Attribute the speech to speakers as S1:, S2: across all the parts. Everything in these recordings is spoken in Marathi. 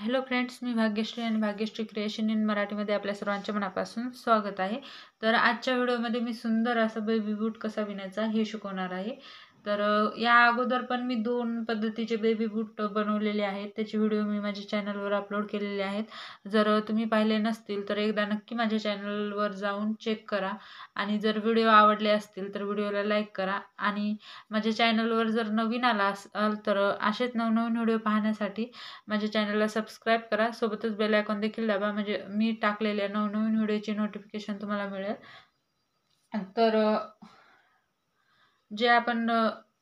S1: हॅलो फ्रेंड्स, मी भाग्यश्री आणि भाग्यश्री क्रिएशन इन मराठीमध्ये आपल्या सर्वांच्या मनापासून स्वागत आहे. तर आजच्या व्हिडिओमध्ये मी सुंदर असा बेबी बूट कसा विणायचा हे शिकवणार आहे. तर या अगोदर पण मी 2 पद्धतीचे बेबी बूट बनवलेले आहेत. त्याचे व्हिडिओ मी माझ्या चॅनलवर अपलोड केलेले आहेत. जर तुम्ही पाहिले नसतील तर एकदा नक्की माझ्या चॅनलवर जाऊन चेक करा आणि जर व्हिडिओ आवडले असतील तर व्हिडिओला लाईक करा आणि माझ्या चॅनलवर जर नवीन आला असाल तर असेच नवनवीन व्हिडिओ पाहण्यासाठी माझ्या चॅनलला सबस्क्राईब करा. सोबतच बेल आयकॉन देखील दाबा, म्हणजे मी टाकलेल्या नवनवीन व्हिडिओची नोटिफिकेशन तुम्हाला मिळेल. तर जे आपण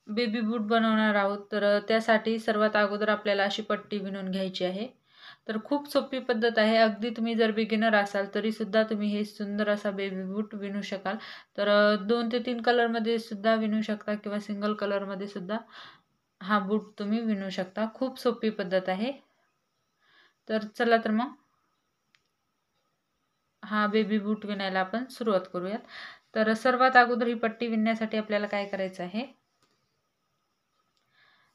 S1: बेबी बूट बनवणार आहोत तर त्यासाठी सर्वात अगोदर आपल्याला अशी पट्टी विणून घ्यायची आहे. तर खूप सोपी पद्धत आहे. अगदी तुम्ही जर बिगिनर असाल तरी सुद्धा तुम्ही हे सुंदर असा बेबी बूट विणू शकाल. तर 2 ते 3 कलरमध्ये सुद्धा विणू शकता किंवा सिंगल कलरमध्ये सुद्धा हा बूट तुम्ही विणू शकता. खूप सोपी पद्धत आहे. तर चला तर मग हा बेबी बूट विणायला आपण सुरुवात करूयात. तर सर्वात अगोदर ही पट्टी विणण्यासाठी आपल्याला काय करायचं आहे,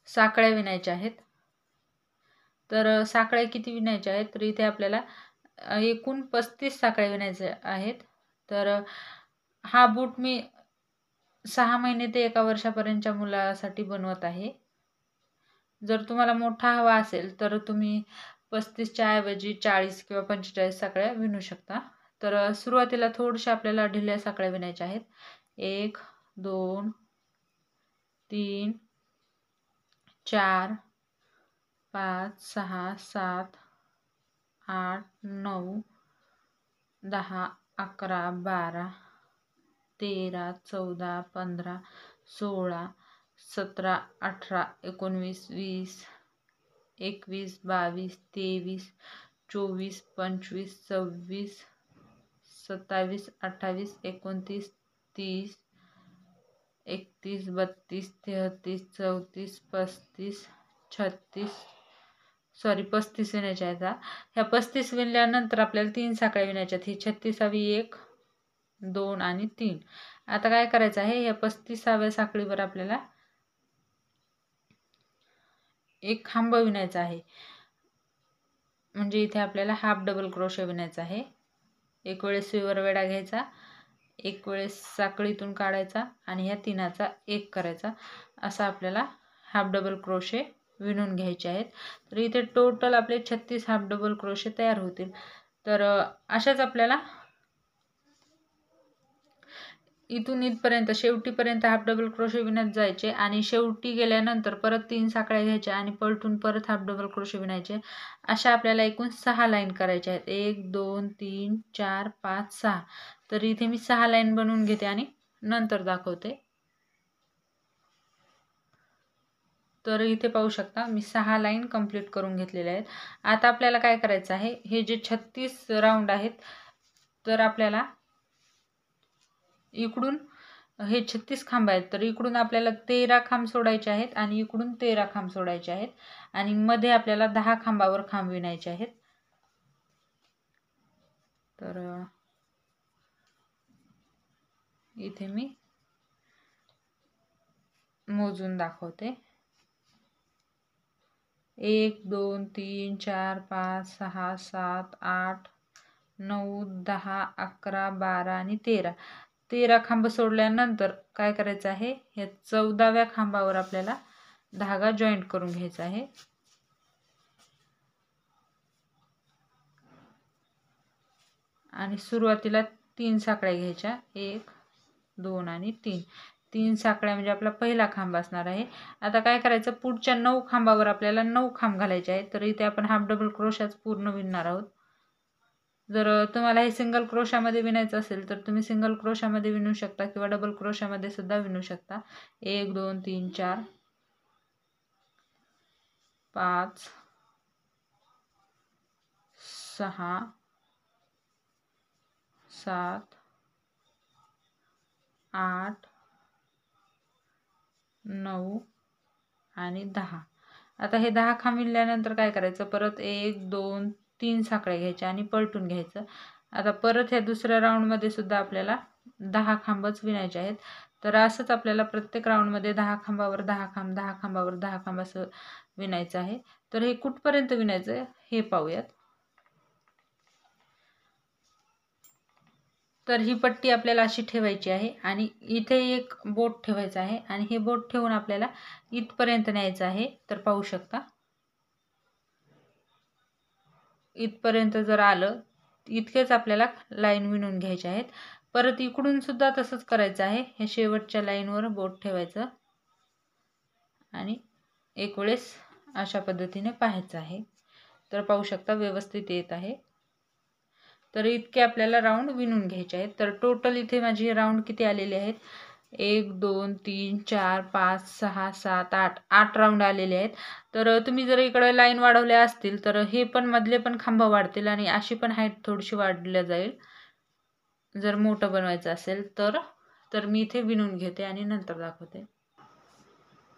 S1: साकळ्या विणायच्या आहेत. तर साकळ्या किती विणायच्या आहेत, तर इथे आपल्याला एकूण 35 साकळ्या विणायच्या आहेत. तर हा बूट मी 6 महिने ते 1 वर्षापर्यंतच्या मुलासाठी बनवत आहे. जर तुम्हाला मोठा हवा असेल तर तुम्ही 35च्या ऐवजी 40 किंवा 45 साकळ्या विणू शकता. तर सुरुवातीला थोड्याशा आपल्याला ढिल्या साकळ्या विणायच्या आहेत. 1 2 3 4 5 6 7 8 9 10 11 12 13 14 15 16 17 18 19 20 21 22 23 24 25 26 27 28 29 30 31 32 33 34 35 36 35 विणायच्या आहेत. ह्या 35 विणल्यानंतर आपल्याला 3 साकळ्या विणायच्या आहेत. ही 36वी 1 2 आणि 3. आता काय करायचं आहे, या 35व्या साखळीवर आपल्याला एक खांब विणायचा आहे. म्हणजे इथे आपल्याला हाफ डबल क्रोशे विणायचा आहे. एक वेळेस सुईवर वेढा घ्यायचा, एक वेळेस साखळीतून काढायचा आणि ह्या तीनाचा एक करायचा. असा आपल्याला हाफ डबल क्रोशे विणून घ्यायचे आहेत. तर इथे टोटल आपले 36 हाफ डबल क्रोशे तयार होतील. तर अशाच आपल्याला इथून इथपर्यंत शेवटीपर्यंत हाफ डबल क्रोशे विणत जायचे आणि शेवटी गेल्यानंतर परत 3 साकळ्या घ्यायच्या आणि पलटून परत हाफ डबल क्रोशे विणायचे. अशा आपल्याला एकूण 6 लाईन करायच्या आहेत. 1 2 3 4 5 6. तर इथे मी 6 लाईन बनवून घेते आणि नंतर दाखवते. तर इथे पाहू शकता मी 6 लाईन कंप्लीट करून घेतलेल्या आहेत. आता आपल्याला काय करायचं आहे, हे जे 36 राऊंड आहेत तर आपल्याला इकडून हे 36 खांब आहेत. तर इकडून आपल्याला 13 खांब सोडायचे आहेत आणि इकडून 13 खांब सोडायचे आहेत आणि मध्ये आपल्याला 10 खांबावर खांब विणायचे आहेत. तर इथे मी मोजून दाखवते. 1 2 3 4 5 6 7 8 9 10 11 12 आणि 13 खांब सोडल्यानंतर काय करायचं आहे, या 14व्या खांबावर आपल्याला धागा जॉईंट करून घ्यायचा आहे. आणि सुरुवातीला 3 साकळ्या घ्यायच्या, 1 2 आणि 3 साकळ्या म्हणजे आपला पहिला खांब असणार आहे. आता काय करायचं, पुढच्या 9 खांबावर आपल्याला 9 खांब घालायचे आहेत. तर इथे आपण हाफ डबल क्रोशाच पूर्ण विणणार आहोत. जर तुम्हाला हे सिंगल क्रोशामध्ये विणायचं असेल तर तुम्ही सिंगल क्रोशामध्ये विणू शकता किंवा डबल क्रोशामध्ये सुद्धा विणू शकता. 1 2 3 4 5 6 7 8 9 आणि 10. आता हे 10 खांब विणल्यानंतर काय करायचं, परत 1 2 3 साकळ्या घ्यायच्या आणि पलटून घ्यायचं. आता परत ह्या दुसऱ्या राऊंडमध्ये सुद्धा आपल्याला 10 खांबच विणायचे आहेत. तर असंच आपल्याला प्रत्येक राऊंडमध्ये 10 खांबावर 10 खांब 10 खांबावर 10 खांब असं विणायचं आहे. तर हे कुठपर्यंत विणायचं आहे हे पाहूयात. तर ही पट्टी आपल्याला अशी ठेवायची आहे आणि इथे एक बोट ठेवायचं आहे आणि हे बोट ठेवून आपल्याला इथपर्यंत न्यायचं आहे. तर पाहू शकता इथपर्यंत जर आलं इतकेच आपल्याला लाईन विणून घ्यायचे आहेत. परत इकडून सुद्धा तसंच करायचं आहे. हे शेवटच्या लाईनवर बोट ठेवायचं आणि एक वेळेस अशा पद्धतीने पाहायचं आहे. तर पाहू शकता व्यवस्थित येत आहे. तर इतके आपल्याला राऊंड विणून घ्यायचे आहेत. तर टोटल इथे माझे राऊंड किती आलेले आहेत 1 2 3 4 5 6 7 8 8 राऊंड आलेले आहेत. तर तुम्ही जर इकडे लाईन वाढवल्या असतील तर हे पण मधले पण खांब वाढतील आणि अशी पण हाईट थोडीशी वाढल्या जाईल जर मोठं बनवायचं असेल तर. तर मी इथे विणून घेते आणि नंतर दाखवते.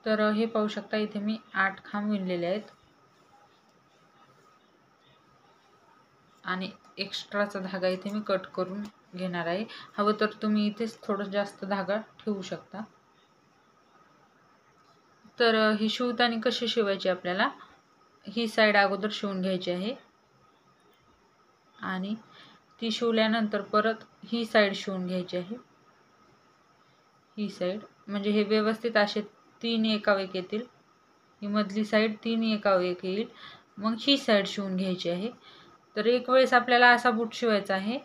S1: तर हे पाहू शकता इथे मी 8 खांब विणलेले आहेत आणि एक्स्ट्राचा धागा इथे मी कट करून घेणार आहे. हवं तर तुम्ही इथेच थोडं जास्त धागा ठेवू शकता. तर ही शिवताना कशी शिवायची आपल्याला ही साईड अगोदर शिवून घ्यायची आहे आणि ती शिवल्यानंतर परत ही साईड शिवून घ्यायची आहे. ही साईड म्हणजे हे व्यवस्थित असे 3 एकावेक येतील. ही मधली साईड 3 एकावेक येईल. मग ही साईड शिवून घ्यायची आहे. तर एक वेळेस आपल्याला असा बूट शिवायचा आहे.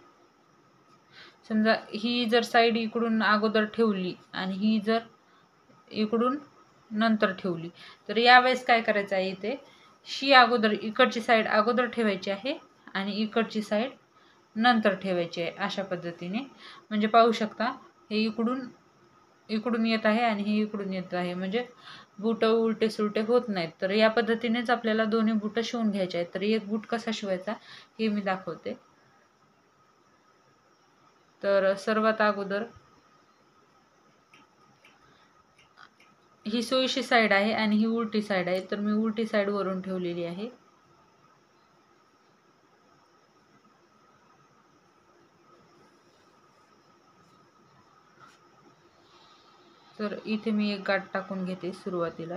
S1: समजा ही जर साईड इकडून अगोदर ठेवली आणि ही जर इकडून नंतर ठेवली तर यावेळेस काय करायचं आहे इथे ही अगोदर इकडची साईड अगोदर ठेवायची आहे आणि इकडची साईड नंतर ठेवायची आहे. अशा पद्धतीने म्हणजे पाहू शकता हे इकडून येत आहे आणि हे इकडून येत आहे म्हणजे बूट उलटे सुलटे होत नाहीत. तर या पद्धतीनेच आपल्याला दोन्ही बूट शिवून घ्यायचे आहेत. तर एक बूट कसा शिवायचा हे मी दाखवते. तर सर्वात अगोदर ही सोयीची साईड आहे आणि ही उलटी साईड आहे. तर मी उलटी साईड वरून ठेवलेली आहे. तर इथे मी एक गाठ टाकून घेते सुरुवातीला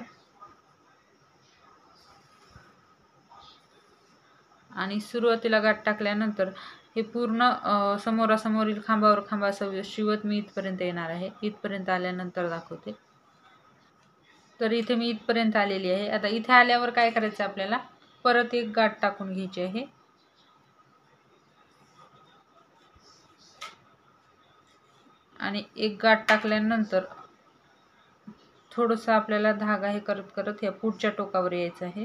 S1: आणि सुरुवातीला गाठ टाकल्यानंतर हे पूर्ण समोरासमोरील खांबावर खांबा असं शिवत मी इथपर्यंत येणार आहे. इथपर्यंत आल्यानंतर दाखवते. तर इथे मी इथपर्यंत आलेली आहे. आता इथे आल्यावर काय करायचं आपल्याला परत एक गाठ टाकून घ्यायची आहे आणि एक गाठ टाकल्यानंतर थोडंसं आपल्याला धागा हे करत करत या पुढच्या टोकावर यायचं आहे.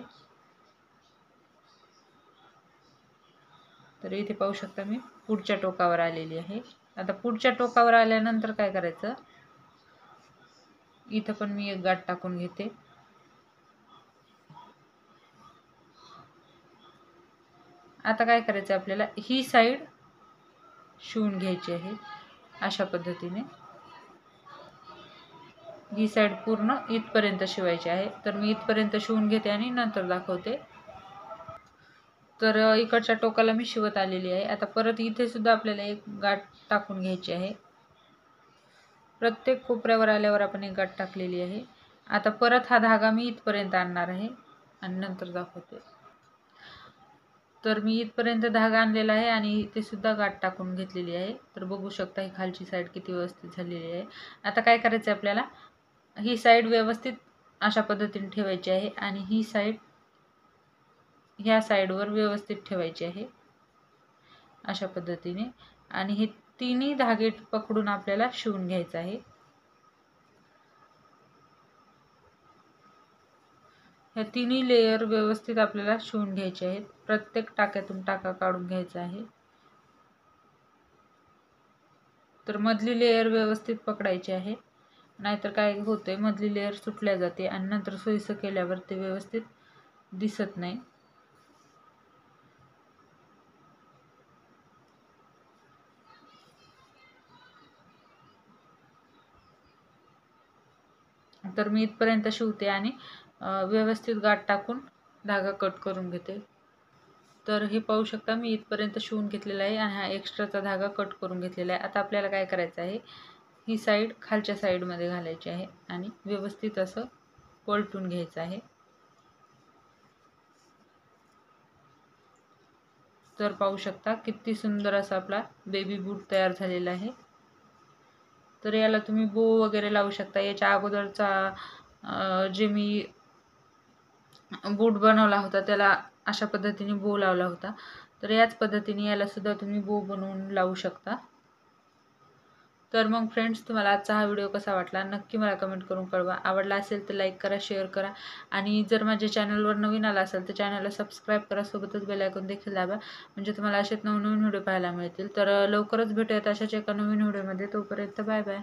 S1: तर इथे पाहू शकता मी पुढच्या टोकावर आलेली आहे. आता पुढच्या टोकावर आल्यानंतर काय करायचं इथं पण मी एक गाठ टाकून घेते. आता काय करायचं आपल्याला ही साईड शिवून घ्यायची आहे अशा पद्धतीने. ही साईड पूर्ण इथपर्यंत शिवायची आहे. तर मी इथपर्यंत शिवून घेते आणि नंतर दाखवते. तर इकडच्या टोकाला मी शिवत आलेली आहे. आता परत इथे सुद्धा आपल्याला एक गाठ टाकून घ्यायची आहे. प्रत्येक कोपऱ्यावर आल्यावर आपण एक गाठ टाकलेली आहे. आता परत हा धागा मी इथपर्यंत आणणार आहे आणि नंतर दाखवते. तर मी इथपर्यंत धागा आणलेला आहे आणि इथे सुद्धा गाठ टाकून घेतलेली आहे. तर बघू शकता ही खालची साईड किती व्यवस्थित झालेली आहे. आता काय करायचं आपल्याला ही साईड व्यवस्थित अशा पद्धतीने ठेवायची आहे आणि ही साईड ह्या साईडवर व्यवस्थित ठेवायची आहे अशा पद्धतीने आणि हे तिन्ही धागे पकडून आपल्याला शिवून घ्यायचं आहे. ह्या तिन्ही लेयर व्यवस्थित आपल्याला शिवून घ्यायचे आहेत. प्रत्येक टाक्यातून टाका काढून घ्यायचा आहे. तर मधली लेयर व्यवस्थित पकडायची आहे. नाहीतर काय होते मधली लेयर सुटल्या जाते आणि नंतर सोयीचं केल्यावर ते व्यवस्थित दिसत नाही. तर मी इथपर्यंत शिवते आणि व्यवस्थित गाठ टाकून धागा कट करून घेते. तर हे पाहू शकता मी इथपर्यंत शिवून घेतलेला आहे आणि हा एक्स्ट्राचा धागा कट करून घेतलेला आहे. आता आपल्याला काय करायचं आहे ही साईड खालच्या साईडमध्ये घालायची आहे आणि व्यवस्थित असं पलटून घ्यायचं आहे. तर पाहू शकता किती सुंदर असा आपला बेबी बूट तयार झालेला आहे। तर याला तुम्ही बो वगैरे लावू शकता। याच्या अगोदरचा जे मी बूट बनवला होता त्याला अशा पद्धतीने बो लावला होता। तर याच पद्धतीने याला सुद्धा तुम्ही बो बनवून लावू शकता। तर मग फ्रेंड्स, तुम्हाला आजचा हा व्हिडिओ कसा वाटला नक्की मला कमेंट करून कळवा। आवडला असेल तर लाईक करा, शेअर करा आणि जर माझ्या चॅनलवर नवीन आला असेल तर चॅनलला सबस्क्राईब करा, सोबतच बेल आयकॉन देखील दाबा, म्हणजे तुम्हाला असेच नवनवीन व्हिडिओ पाहायला मिळतील। तर लवकरच भेटूयात अशाच एका नवीन व्हिडिओमध्ये। तोपर्यंत बाय बाय।